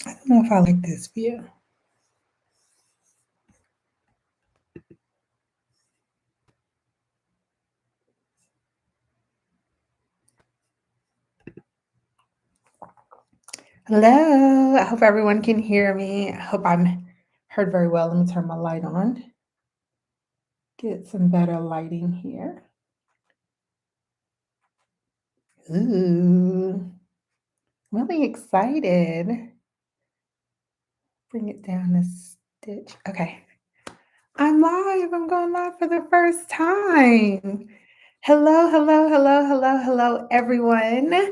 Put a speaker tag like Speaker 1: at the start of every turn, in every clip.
Speaker 1: I don't know if I like this view. Hello. I hope everyone can hear me. I hope I'm heard very well. Let me turn my light on. Get some better lighting here. Ooh, really excited. Bring it down a stitch. Okay. I'm live. I'm going live for the first time. Hello, hello, hello, hello, hello, everyone.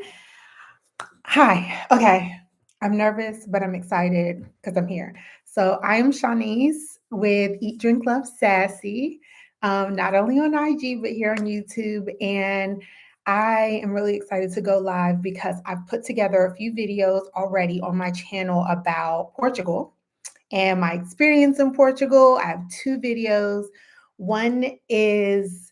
Speaker 1: Hi. Okay. I'm nervous, but I'm excited because I'm here. So I am Shanice with Eat, Drink, Love, Sassy, not only on IG, but here on YouTube. And I am really excited to go live because I've put together a few videos already on my channel about Portugal and my experience in Portugal. I have two videos. One is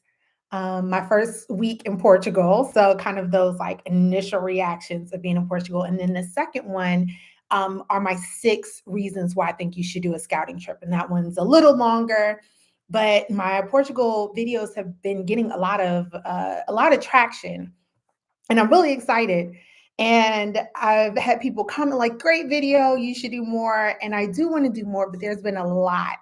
Speaker 1: my first week in Portugal. So, kind of those like initial reactions of being in Portugal. And then the second one are my 6 reasons why I think you should do a scouting trip. And that one's a little longer. But my Portugal videos have been getting a lot of traction, and I'm really excited. And I've had people comment like, "Great video, you should do more." And I do want to do more, but there's been a lot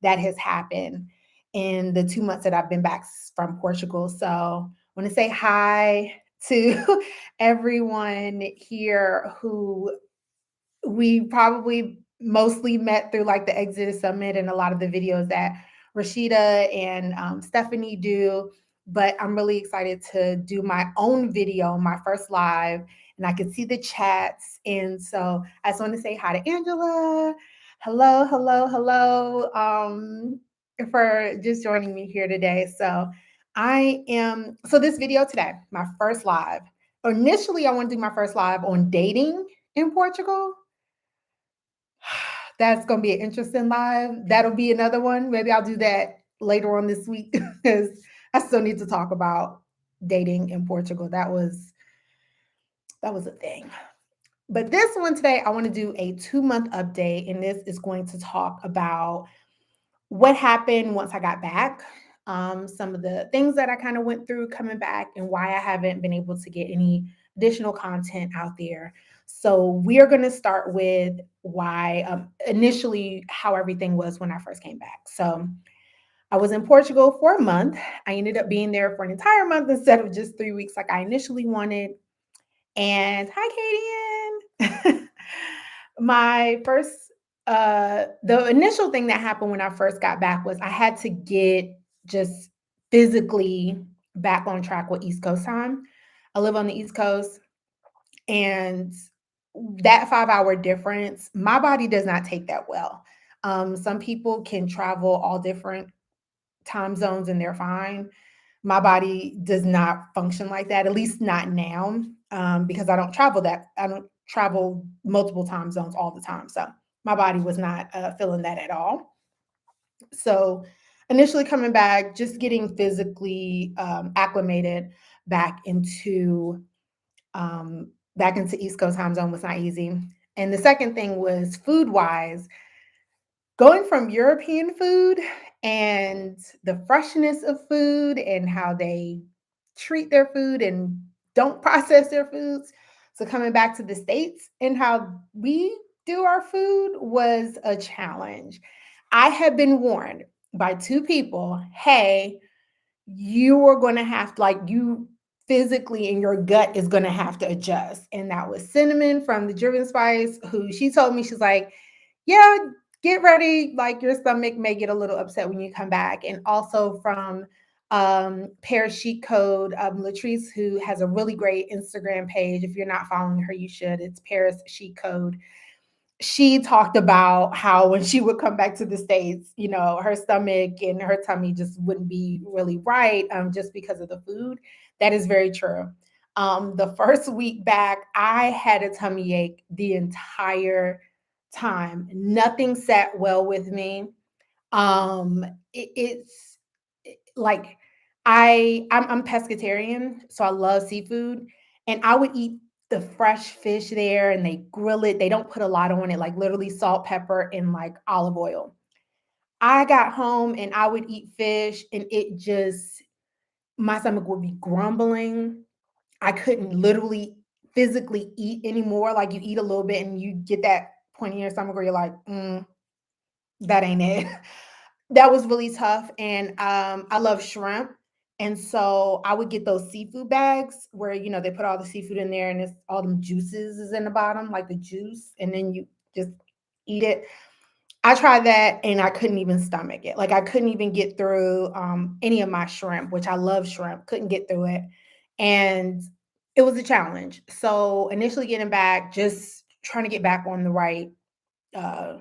Speaker 1: that has happened in the 2 months that I've been back from Portugal. So I want to say hi to everyone here who we probably mostly met through like the Exodus Summit and a lot of the videos that Rashida and Stephanie do. But I'm really excited to do my own video, my first live, and I can see the chats. And so I just want to say hi to Angela. Hello, hello, hello. For just joining me here today. So this video today, my first live. Initially, I want to do my first live on dating in Portugal. That's going to be an interesting live. That'll be another one. Maybe I'll do that later on this week because I still need to talk about dating in Portugal. That was a thing. But this one today, I want to do a 2 month update, and this is going to talk about what happened once I got back, some of the things that I kind of went through coming back, and why I haven't been able to get any additional content out there. So we are going to start with why initially how everything was when I first came back. So I was in Portugal for a month. I ended up being there for an entire month instead of just 3 weeks like I initially wanted. And hi, Katie. My first, the initial thing that happened when I first got back was I had to get just physically back on track with East Coast time. I live on the East Coast, and that 5 hour difference, my body does not take that well. Some people can travel all different time zones and they're fine. My body does not function like that, at least not now, because I don't travel multiple time zones all the time. So my body was not feeling that at all. So initially coming back, just getting physically acclimated back into East Coast time zone was not easy. And the second thing was food wise, going from European food and the freshness of food and how they treat their food and don't process their foods. So coming back to the States and how we do our food was a challenge. I had been warned by two people, hey, you are going to have to, like, you physically and your gut is going to have to adjust. And that was Cinnamon from the Driven Spice, who she told me, she's like, yeah, get ready. Like, your stomach may get a little upset when you come back. And also from Paris Sheet Code, Latrice, who has a really great Instagram page. If you're not following her, you should. It's Paris Sheet Code. She talked about how when she would come back to the States, her stomach and her tummy just wouldn't be really right, just because of the food. That is very true. The first week back, I had a tummy ache the entire time. Nothing sat well with me. It's like I'm pescatarian, so I love seafood, and I would eat the fresh fish there and they grill it. They don't put a lot on it, like literally salt, pepper, and like olive oil. I got home and I would eat fish and it just, my stomach would be grumbling. I couldn't literally physically eat anymore. Like you eat a little bit and you get that point in your stomach where you're like, that ain't it. That was really tough. And I love shrimp. And so I would get those seafood bags where, they put all the seafood in there and it's all them juices is in the bottom, like the juice, and then you just eat it. I tried that and I couldn't even stomach it. Like I couldn't even get through any of my shrimp, which I love shrimp, couldn't get through it. And it was a challenge. So initially getting back, just trying to get back on the right uh,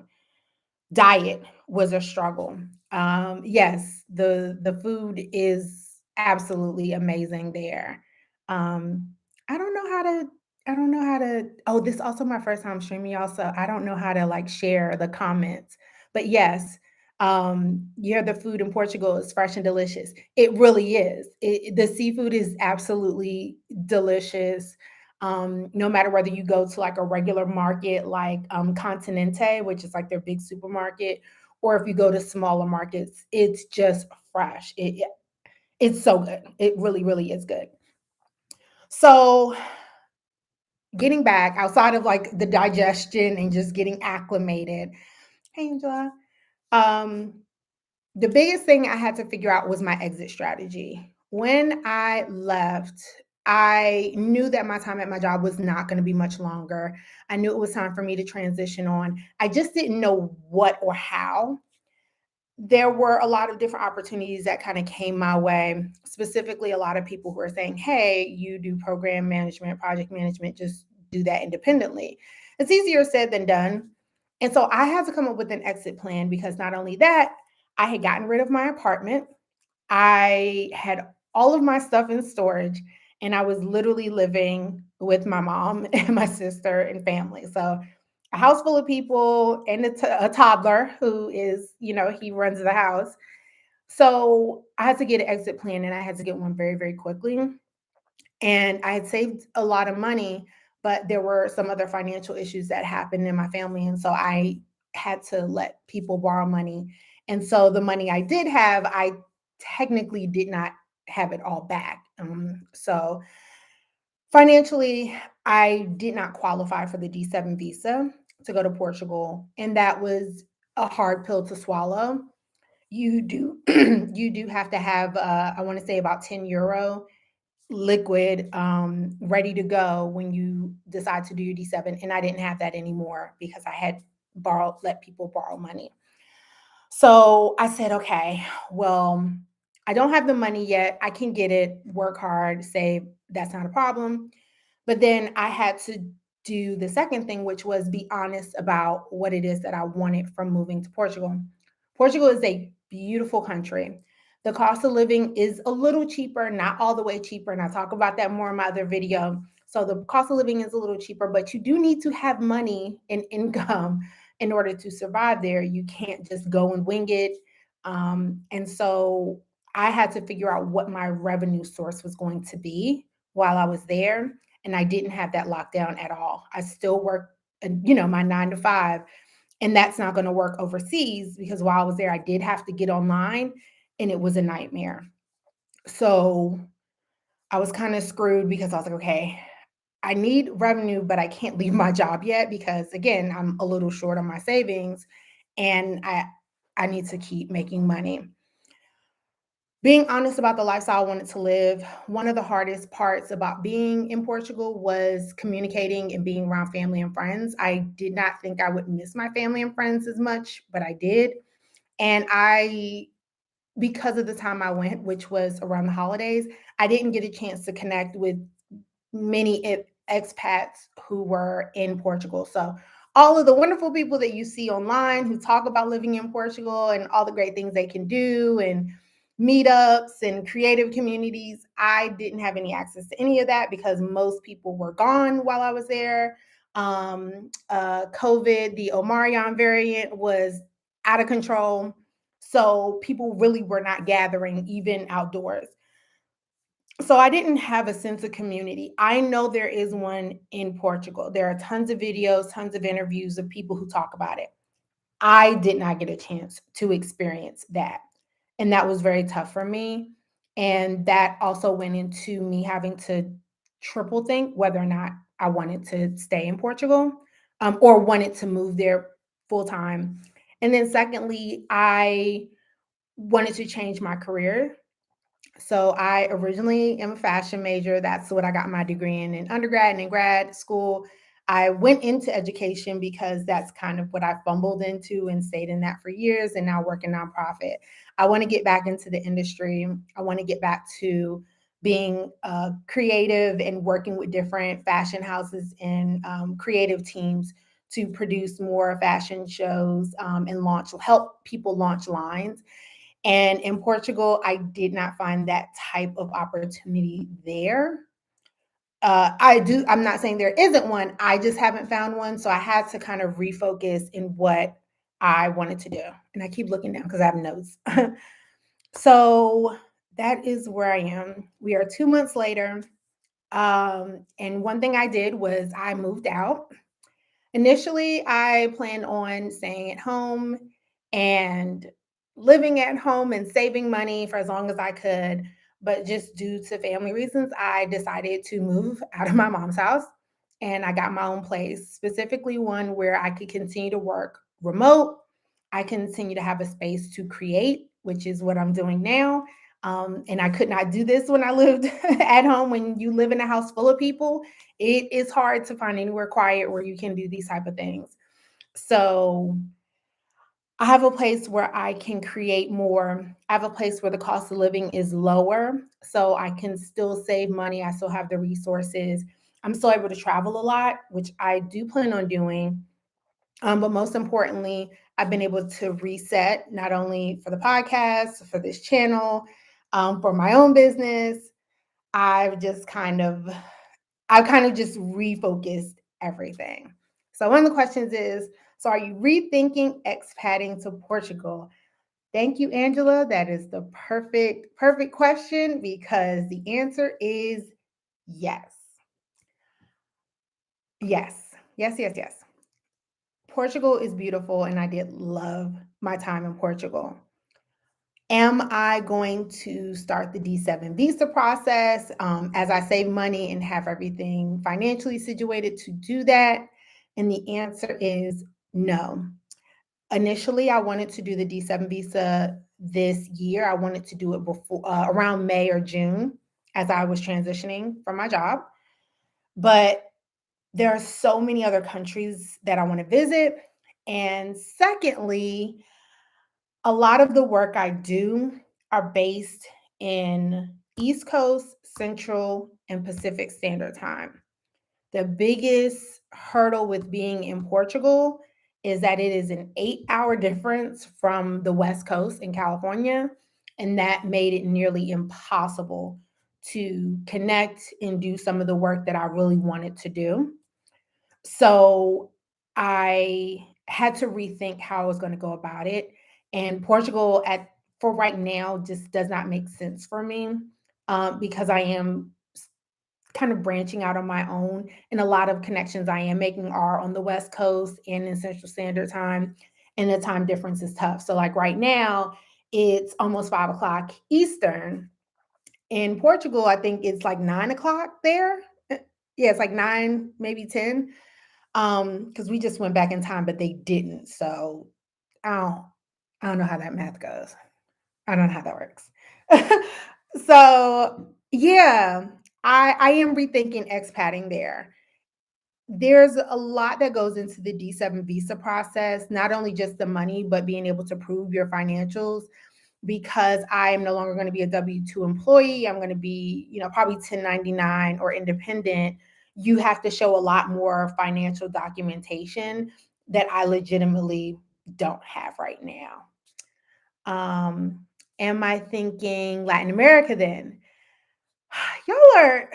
Speaker 1: diet was a struggle. Yes, the food is absolutely amazing there. Um, I don't know how to. I don't know how to. Oh, this is also my first time streaming, y'all. So I don't know how to like share the comments. But yes, yeah, the food in Portugal is fresh and delicious. It really is. The seafood is absolutely delicious. No matter whether you go to like a regular market like Continente, which is like their big supermarket, or if you go to smaller markets, it's just fresh. It's so good. It really, really is good. So getting back outside of like the digestion and just getting acclimated. Hey, Angela. Um, the biggest thing I had to figure out was my exit strategy. When I left, I knew that my time at my job was not going to be much longer. I knew it was time for me to transition on. I just didn't know what or how. There were a lot of different opportunities that kind of came my way, specifically a lot of people who are saying, hey, you do program management, project management, just do that independently. It's easier said than done. And so I had to come up with an exit plan because not only that, I had gotten rid of my apartment. I had all of my stuff in storage and I was literally living with my mom and my sister and family. So a house full of people and a toddler who is, he runs the house. So I had to get an exit plan and I had to get one very, very quickly. And I had saved a lot of money, but there were some other financial issues that happened in my family. And so I had to let people borrow money. And so the money I did have, I technically did not have it all back. So financially, I did not qualify for the D7 visa to go to Portugal. And that was a hard pill to swallow. You do you do have to have I want to say about €10 liquid ready to go when you decide to do your D7. And I didn't have that anymore because I had let people borrow money. So I said, okay, well, I don't have the money yet. I can get it, work hard, save. That's not a problem. But then I had to do the second thing, which was be honest about what it is that I wanted from moving to Portugal. Portugal is a beautiful country. The cost of living is a little cheaper, not all the way cheaper. And I talk about that more in my other video. So the cost of living is a little cheaper, but you do need to have money and income in order to survive there. You can't just go and wing it. And so I had to figure out what my revenue source was going to be while I was there. And I didn't have that locked down at all. I still work, my 9 to 5, and that's not going to work overseas because while I was there, I did have to get online and it was a nightmare. So I was kind of screwed because I was like, okay, I need revenue, but I can't leave my job yet because again, I'm a little short on my savings and I need to keep making money. Being honest about the lifestyle I wanted to live, one of the hardest parts about being in Portugal was communicating and being around family and friends. I did not think I would miss my family and friends as much, but I did. And because of the time I went, which was around the holidays, I didn't get a chance to connect with many expats who were in Portugal. So all of the wonderful people that you see online who talk about living in Portugal and all the great things they can do and meetups and creative communities, I didn't have any access to any of that because most people were gone while I was there. COVID, the Omarion variant was out of control. So people really were not gathering even outdoors. So I didn't have a sense of community. I know there is one in Portugal. There are tons of videos, tons of interviews of people who talk about it. I did not get a chance to experience that. And that was very tough for me. And that also went into me having to triple think whether or not I wanted to stay in Portugal, or wanted to move there full time. And then, secondly, I wanted to change my career. So I originally am a fashion major. That's what I got my degree in undergrad and in grad school. I went into education because that's kind of what I fumbled into and stayed in that for years and now work in nonprofit. I want to get back into the industry. I want to get back to being creative and working with different fashion houses and creative teams to produce more fashion shows, and help people launch lines. And in Portugal, I did not find that type of opportunity there. I'm not saying there isn't one. I just haven't found one. So I had to kind of refocus in what I wanted to do. And I keep looking down because I have notes. So that is where I am. We are 2 months later. And one thing I did was I moved out. Initially, I planned on staying at home and living at home and saving money for as long as I could. But just due to family reasons, I decided to move out of my mom's house and I got my own place, specifically one where I could continue to work remote. I continue to have a space to create, which is what I'm doing now. And I could not do this when I lived at home. When you live in a house full of people, it is hard to find anywhere quiet where you can do these type of things. So I have a place where I can create more. I have a place where the cost of living is lower, so I can still save money. I still have the resources. I'm still able to travel a lot, which I do plan on doing. But most importantly, I've been able to reset not only for the podcast, for this channel, for my own business. I've just kind of I've kind of just refocused everything. So one of the questions is, so are you rethinking expatting to Portugal? Thank you, Angela. That is the perfect question because the answer is yes. Yes. Yes, yes, yes. Portugal is beautiful and I did love my time in Portugal. Am I going to start the D7 visa process as I save money and have everything financially situated to do that? And the answer is no. Initially, I wanted to do the D7 visa this year. I wanted to do it before around May or June as I was transitioning from my job. But there are so many other countries that I want to visit. And secondly, a lot of the work I do are based in East Coast, Central, and Pacific Standard Time. The biggest hurdle with being in Portugal is that it is an 8-hour difference from the West Coast in California, and that made it nearly impossible to connect and do some of the work that I really wanted to do. So I had to rethink how I was going to go about it. And Portugal, at for right now, just does not make sense for me, because I am kind of branching out on my own, and a lot of connections I am making are on the West Coast and in Central Standard Time, and the time difference is tough. So, like right now, it's almost 5 o'clock Eastern. In Portugal, I think it's like 9 o'clock there. Yeah, it's like 9, maybe 10. Because we just went back in time, but they didn't. So I don't I don't know how that math goes. I don't know how that works. So yeah, I am rethinking expatting there. There's a lot that goes into the D7 visa process, not only just the money, but being able to prove your financials because I am no longer going to be a W-2 employee. I'm going to be, probably 1099 or independent. You have to show a lot more financial documentation that I legitimately don't have right now. Am I thinking Latin America then? Y'all are,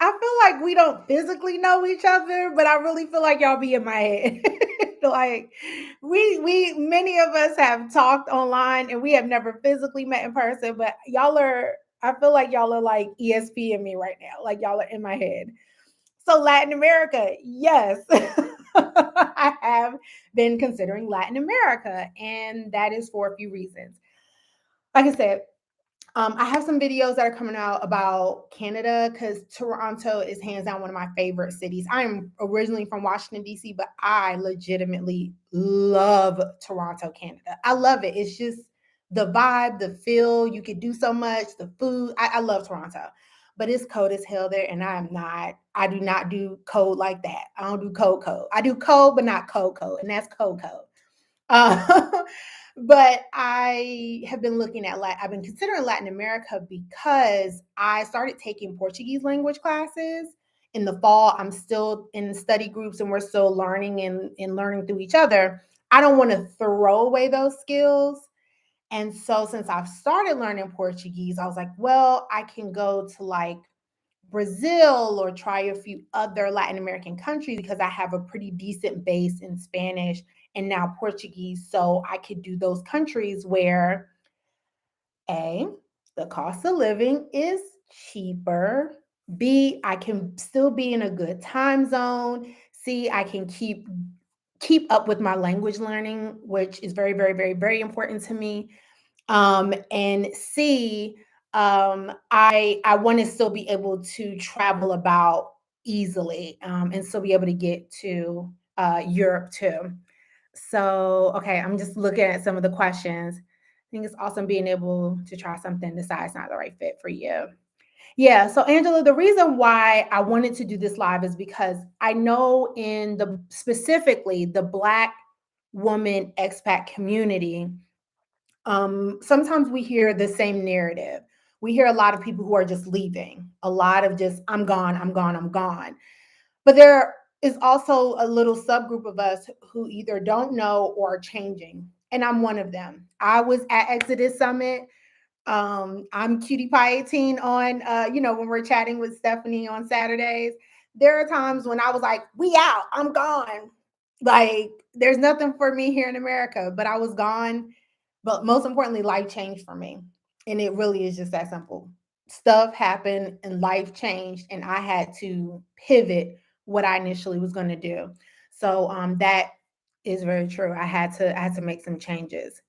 Speaker 1: I feel like we don't physically know each other, but I really feel like y'all be in my head. Like many of us have talked online and we have never physically met in person, but y'all are, I feel like y'all are like ESP in me right now. Like y'all are in my head. So Latin America, yes. I have been considering Latin America, and that is for a few reasons. Like I said, I have some videos that are coming out about Canada because Toronto is hands down one of my favorite cities. I am originally from Washington, D.C., but I legitimately love Toronto, Canada. I love it. It's just the vibe, the feel. You could do so much, the food. I love Toronto, but it's cold as hell there, and I do not do cold like that. I don't do cold. I do cold, but not cold, and that's cold. Uh, but I have been looking at I've been considering Latin America because I started taking Portuguese language classes in the fall. I'm still in study groups and we're still learning and learning through each other. I don't want to throw away those skills. And so since I've started learning Portuguese, I was like, well, I can go to like Brazil or try a few other Latin American countries because I have a pretty decent base in Spanish and now Portuguese. So I could do those countries where A, the cost of living is cheaper. B, I can still be in a good time zone. C, I can keep up with my language learning, which is very, very, very, very important to me. And C, I want to still be able to travel about easily and still be able to get to Europe too. So, okay, I'm just looking at some of the questions. I think it's awesome being able to try something, decide it's not the right fit for you. Yeah. So, Angela, the reason why I wanted to do this live is because I know in the specifically the Black woman expat community, sometimes we hear the same narrative. We hear a lot of people who are just leaving, a lot of just, I'm gone, I'm gone, I'm gone. But there is also a little subgroup of us who either don't know or are changing. And I'm one of them. I was at Exodus Summit. I'm Cutie Pie 18 on, when we're chatting with Stephanie on Saturdays. There are times when I was like, we out, I'm gone. Like, there's nothing for me here in America, but I was gone. But most importantly, life changed for me. And it really is just that simple. Stuff happened and life changed, and I had to pivot what I initially was going to do. So that is very true. I had to make some changes.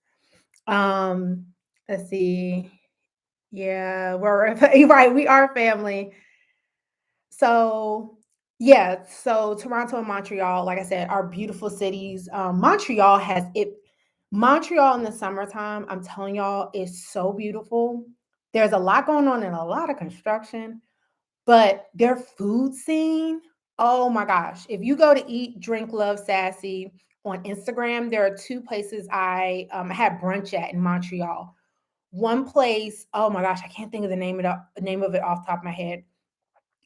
Speaker 1: Um, let's see. Yeah, we're right. We are family. So yeah, so Toronto and Montreal, like I said, are beautiful cities. Montreal in the summertime, I'm telling y'all, is so beautiful. There's a lot going on and a lot of construction, but their food scene, oh my gosh. If you go to Eat, Drink, Love, Sassy on Instagram, there are two places I had brunch at in Montreal. One place, oh my gosh, I can't think of the name of it off the top of my head.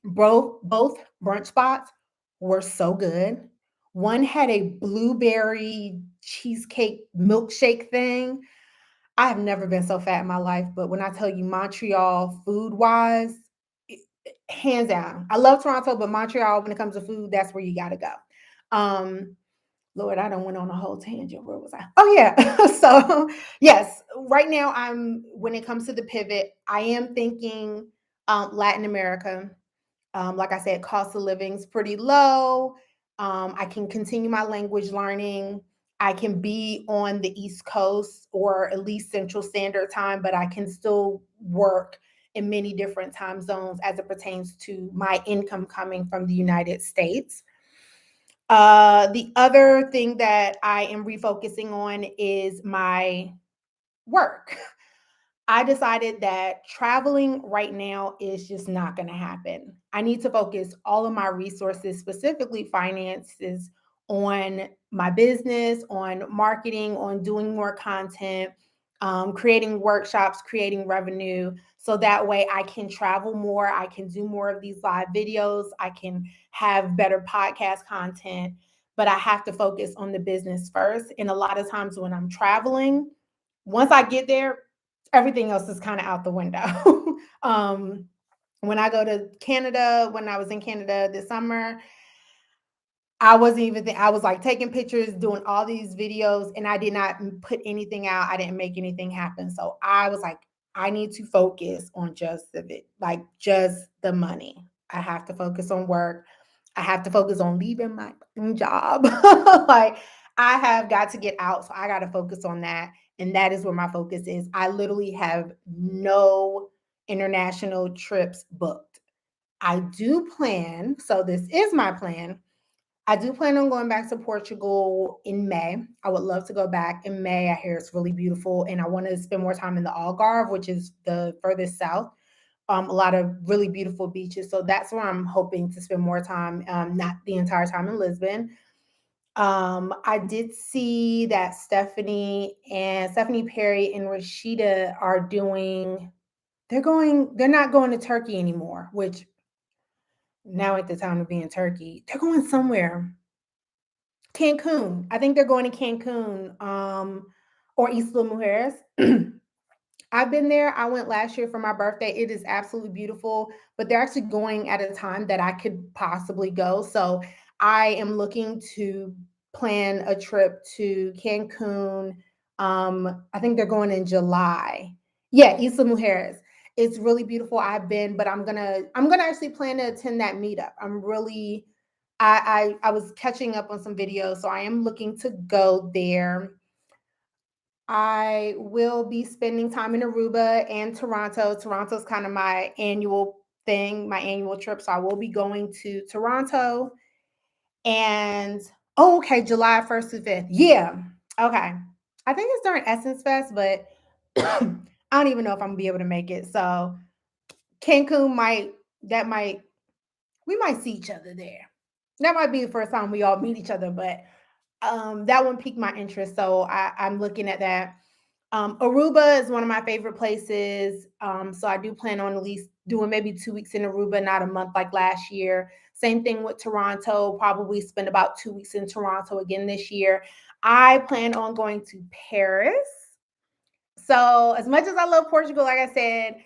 Speaker 1: Both brunch spots were so good. One had a blueberry cheesecake milkshake thing. I have never been so fat in my life, but when I tell you Montreal food wise, hands down. I love Toronto, but Montreal, when it comes to food, that's where you got to go. Um, Lord, I don't went on a whole tangent. Where was I? Oh yeah. So yes, right now when it comes to the pivot, I am thinking Latin America. Like I said, cost of living is pretty low. I can continue my language learning. I can be on the East Coast or at least Central Standard Time, but I can still work in many different time zones as it pertains to my income coming from the United States. The other thing that I am refocusing on is my work. I decided that traveling right now is just not going to happen. I need to focus all of my resources, specifically finances, on my business, on marketing, on doing more content, creating workshops, creating revenue. So that way I can travel more. I can do more of these live videos. I can have better podcast content, but I have to focus on the business first. And a lot of times when I'm traveling, once I get there, everything else is kind of out the window. When I go to Canada, when I was in Canada this summer, I wasn't even I was like taking pictures, doing all these videos, and I did not put anything out. I didn't make anything happen. So I was like, I need to focus on just like just the money. I have to focus on work. I have to focus on leaving my job. Like I have got to get out, so I got to focus on that, and that is where my focus is. I literally have no international trips booked. I do plan, so this is my plan. I do plan on going back to Portugal in May. I would love to go back in May. I hear it's really beautiful, and I want to spend more time in the Algarve, which is the furthest south. A lot of really beautiful beaches. So that's where I'm hoping to spend more time, not the entire time in Lisbon. I did see that Stephanie Perry and Rashida are doing, they're not going to Turkey anymore, which now at the time of being Turkey, they're going somewhere. Cancun. I think they're going to Cancun, or Isla Mujeres. I've been there. I went last year for my birthday. It is absolutely beautiful, but they're actually going at a time that I could possibly go. So I am looking to plan a trip to Cancun. I think they're going in July. Yeah, Isla Mujeres. It's really beautiful. I've been, but I'm gonna actually plan to attend that meetup. I'm really I was catching up on some videos, so I am looking to go there. I will be spending time in Aruba and Toronto. Toronto's kind of my annual thing, my annual trip. So I will be going to Toronto. And oh, okay, July 1st to 5th. Yeah. Okay. I think it's during Essence Fest, but I don't even know if I'm gonna be able to make it. So Cancun might we might see each other there. That might be the first time we all meet each other, but that one piqued my interest. So I'm looking at that. Aruba is one of my favorite places. So I do plan on at least doing maybe 2 weeks in Aruba, not a month like last year. Same thing with Toronto, probably spend about 2 weeks in Toronto again this year. I plan on going to Paris. So as much as I love Portugal, like I said,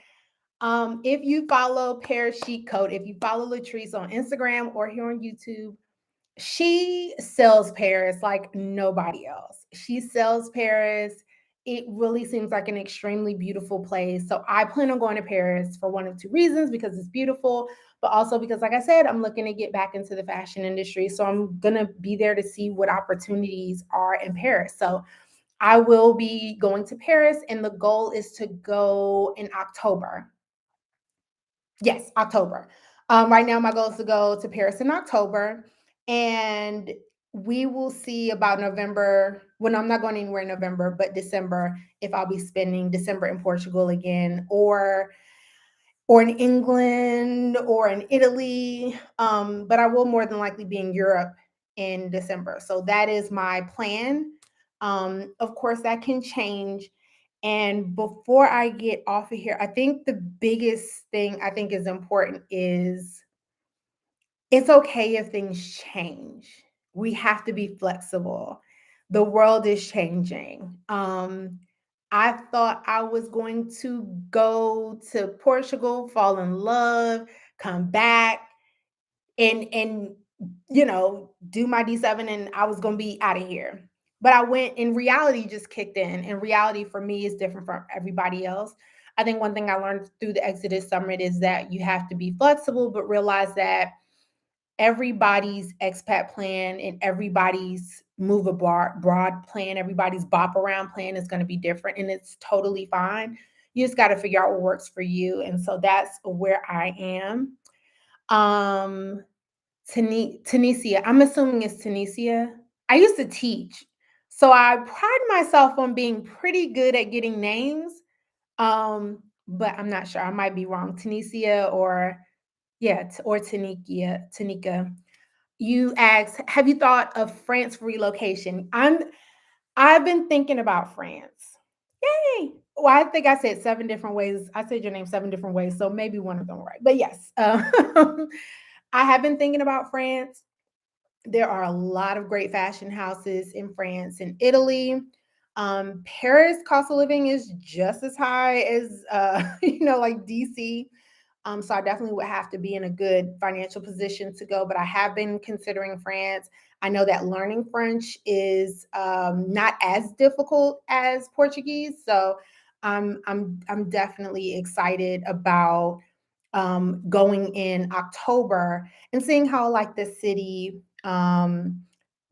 Speaker 1: if you follow Paris Chic Code, if you follow Latrice on Instagram or here on YouTube, she sells Paris like nobody else. She sells Paris. It really seems like an extremely beautiful place. So I plan on going to Paris for one of two reasons, because it's beautiful, but also because, like I said, I'm looking to get back into the fashion industry. So I'm going to be there to see what opportunities are in Paris. So I will be going to Paris, and the goal is to go in October. Yes, October. Right now, my goal is to go to Paris in October, and we will see about November. When I'm not going anywhere in November, but December, if I'll be spending December in Portugal again, or in England, or in Italy. But I will more than likely be in Europe in December. So that is my plan. Of course, that can change. And before I get off of here, I think the biggest thing I think is important is it's okay if things change. We have to be flexible. The world is changing. I thought I was going to go to Portugal, fall in love, come back, and do my D7, and I was going to be out of here. But I went, and reality just kicked in, and reality for me is different from everybody else. I think one thing I learned through the Exodus Summit is that you have to be flexible, but realize that everybody's expat plan and everybody's move abroad plan, everybody's bop around plan is going to be different, and it's totally fine. You just got to figure out what works for you. And so that's where I am. Um, Tunisia. I'm assuming it's Tunisia. I used to teach, so I pride myself on being pretty good at getting names. But I'm not sure. I might be wrong. Tunisia, or yeah, or Tanika. You asked, have you thought of France for relocation? I've been thinking about France. Yay! Well, I think I said 7 different ways. I said your name 7 different ways, so maybe one of them right. But yes, I have been thinking about France. There are a lot of great fashion houses in France and Italy. Paris cost of living is just as high as like DC. So I definitely would have to be in a good financial position to go, but I have been considering France. I know that learning French is not as difficult as Portuguese. So I'm definitely excited about going in October and seeing how like the city.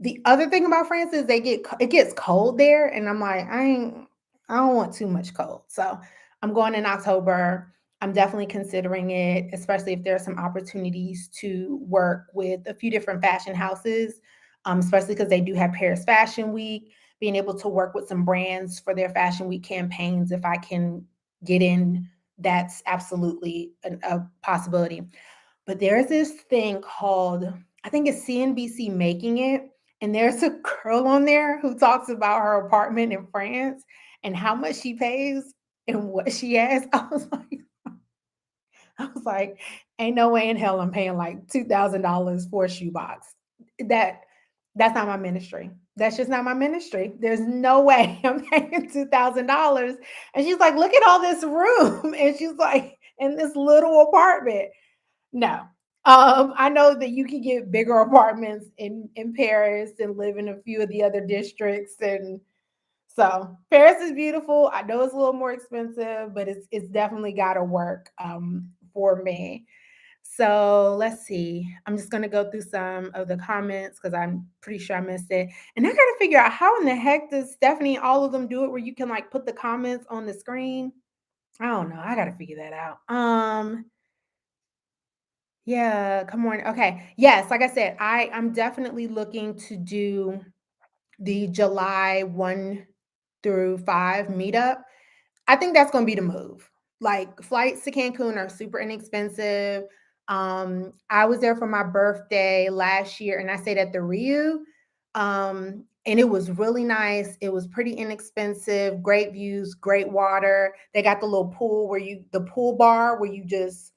Speaker 1: The other thing about France is it gets cold there, and I'm like I don't want too much cold, so I'm going in October. I'm definitely considering it, especially if there are some opportunities to work with a few different fashion houses, especially because they do have Paris Fashion Week. Being able to work with some brands for their Fashion Week campaigns, if I can get in, that's absolutely a possibility. But there's this thing called, I think it's CNBC making it. And there's a girl on there who talks about her apartment in France and how much she pays and what she has. I was like, ain't no way in hell I'm paying like $2,000 for a shoebox. That that's not my ministry. That's just not my ministry. There's no way I'm paying $2,000. And she's like, look at all this room. And she's like, in this little apartment. No. I know that you can get bigger apartments in Paris and live in a few of the other districts, and so Paris is beautiful. I know it's a little more expensive, but it's definitely got to work for me. So let's see. I'm just gonna go through some of the comments because I'm pretty sure I missed it, and I gotta figure out how in the heck does Stephanie all of them do it where you can like put the comments on the screen. I don't know. I gotta figure that out. Yeah, come on. Okay. Yes, like I said, I'm definitely looking to do the July 1 through 5 meetup. I think that's going to be the move. Like flights to Cancun are super inexpensive. I was there for my birthday last year and I stayed at the Rio. And it was really nice. It was pretty inexpensive, great views, great water. They got the little pool the pool bar where you just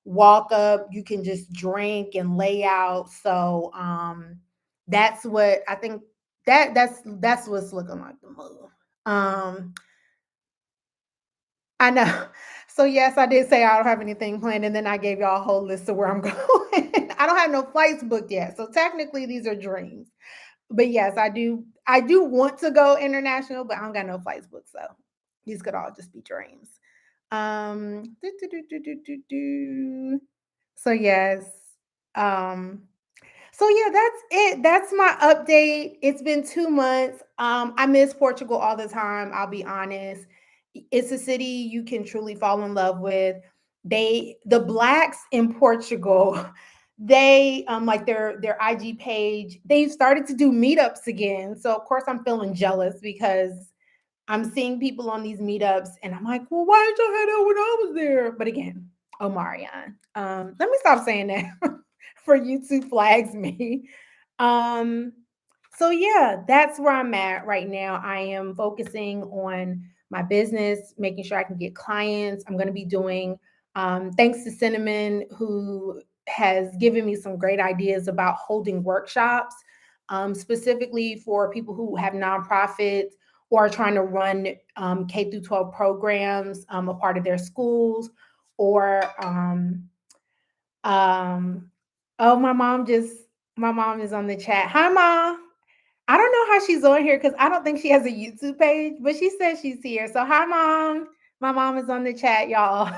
Speaker 1: walk up, you can just drink and lay out. So that's what I think that's what's looking like the move. Um I know. So yes, I did say I don't have anything planned, and then I gave y'all a whole list of where I'm going. I don't have no flights booked yet. So technically these are dreams. But yes, I do want to go international, but I don't got no flights booked. So these could all just be dreams. Do, do, do, do, do, do, do. So yes. Um, so yeah, that's it. That's my update. It's been 2 months. I miss Portugal all the time. I'll be honest. It's a city you can truly fall in love with. The blacks in Portugal, they like their IG page, they've started to do meetups again. So of course I'm feeling jealous because I'm seeing people on these meetups and I'm like, well, why did y'all have that when I was there? But again, Omarion. Let me stop saying that for YouTube flags me. Um, so yeah, that's where I'm at right now. I am focusing on my business, making sure I can get clients. I'm going to be doing, thanks to Cinnamon, who has given me some great ideas about holding workshops, specifically for people who have nonprofits or are trying to run K through 12 programs, a part of their schools, or um, oh, my mom is on the chat. Hi, mom. I don't know how she's on here because I don't think she has a YouTube page, but she says she's here. So hi, mom. My mom is on the chat, y'all.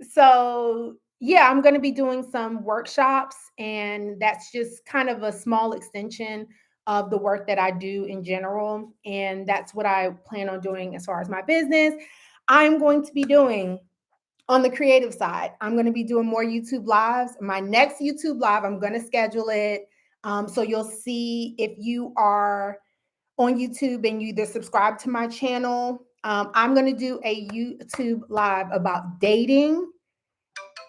Speaker 1: So yeah, I'm going to be doing some workshops, and that's just kind of a small extension of the work that I do in general. And that's what I plan on doing as far as my business. I'm going to be doing on the creative side. I'm going to be doing more YouTube lives. My next YouTube live, I'm going to schedule it. So you'll see if you are on YouTube and you either subscribe to my channel. I'm going to do a YouTube live about dating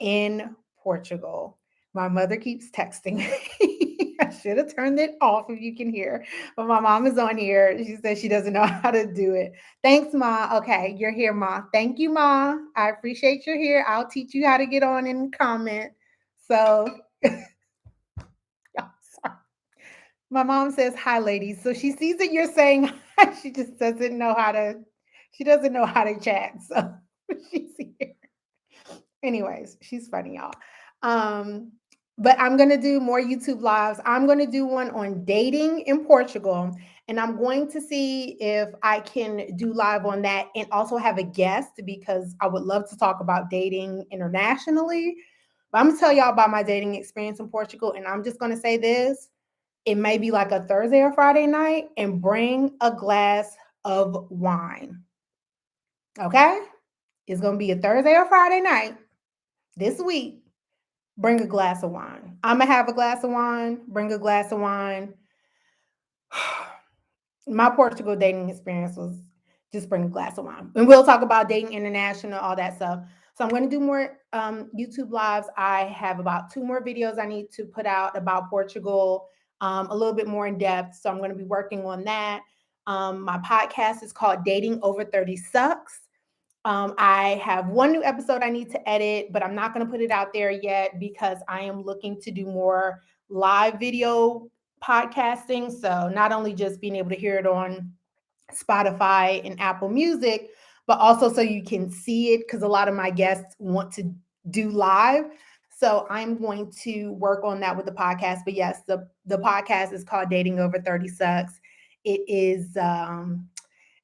Speaker 1: in Portugal. My mother keeps texting me. I should have turned it off if you can hear. But my mom is on here. She says she doesn't know how to do it. Thanks, Ma. Okay, you're here, Ma. Thank you, Ma. I appreciate you're here. I'll teach you how to get on and comment. So, sorry. My mom says hi, ladies. So she sees that you're saying hi. She doesn't know how to chat. So she's here. Anyways, she's funny, y'all. Um, but I'm going to do more YouTube lives. I'm going to do one on dating in Portugal, and I'm going to see if I can do live on that and also have a guest because I would love to talk about dating internationally. But I'm going to tell y'all about my dating experience in Portugal, and I'm just going to say this. It may be like a Thursday or Friday night, and bring a glass of wine. Okay? It's going to be a Thursday or Friday night this week. Bring a glass of wine. I'm going to have a glass of wine. Bring a glass of wine. My Portugal dating experience was just bring a glass of wine. And we'll talk about dating international, all that stuff. So I'm going to do more YouTube lives. I have about 2 more videos I need to put out about Portugal, a little bit more in depth. So I'm going to be working on that. My podcast is called Dating Over 30 Sucks. I have 1 new episode I need to edit, but I'm not going to put it out there yet because I am looking to do more live video podcasting. So not only just being able to hear it on Spotify and Apple Music, but also so you can see it because a lot of my guests want to do live. So I'm going to work on that with the podcast. But yes, the podcast is called Dating Over 30 Sucks. It is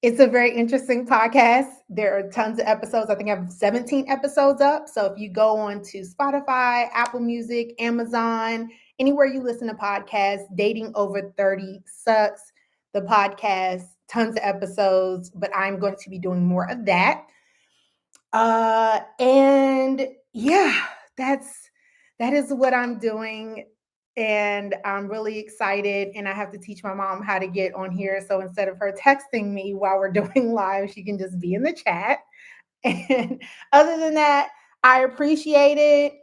Speaker 1: it's a very interesting podcast. There are tons of episodes. I think I have 17 episodes up. So if you go on to Spotify, Apple Music, Amazon, anywhere you listen to podcasts, Dating Over 30 Sucks, the podcast, tons of episodes, but I'm going to be doing more of that. And yeah, that is what I'm doing. And I'm really excited. And I have to teach my mom how to get on here. So instead of her texting me while we're doing live, she can just be in the chat. And other than that, I appreciate it.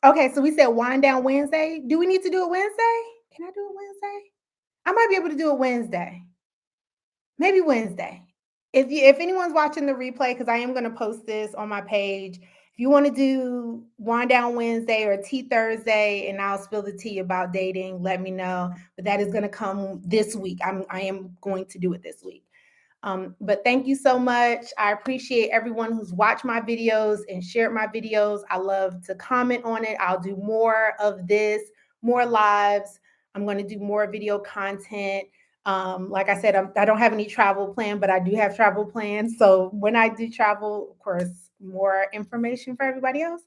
Speaker 1: Okay, so we said wind down Wednesday. Do we need to do it Wednesday? Can I do it Wednesday? I might be able to do it Wednesday. Maybe Wednesday. If anyone's watching the replay, because I am going to post this on my page. If you want to do Wind Down Wednesday or Tea Thursday, and I'll spill the tea about dating, let me know. But that is going to come this week. I am going to do it this week. But thank you so much. I appreciate everyone who's watched my videos and shared my videos. I love to comment on it. I'll do more of this, more lives. I'm going to do more video content. Like I said, I don't have any travel plan, but I do have travel plans. So when I do travel, of course, more information for everybody else.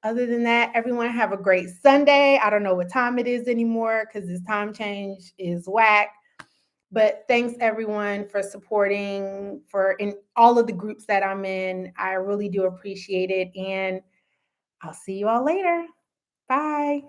Speaker 1: Other than that, everyone have a great Sunday. I don't know what time it is anymore because this time change is whack. But thanks everyone for supporting for in all of the groups that I'm in. I really do appreciate it. And I'll see you all later. Bye.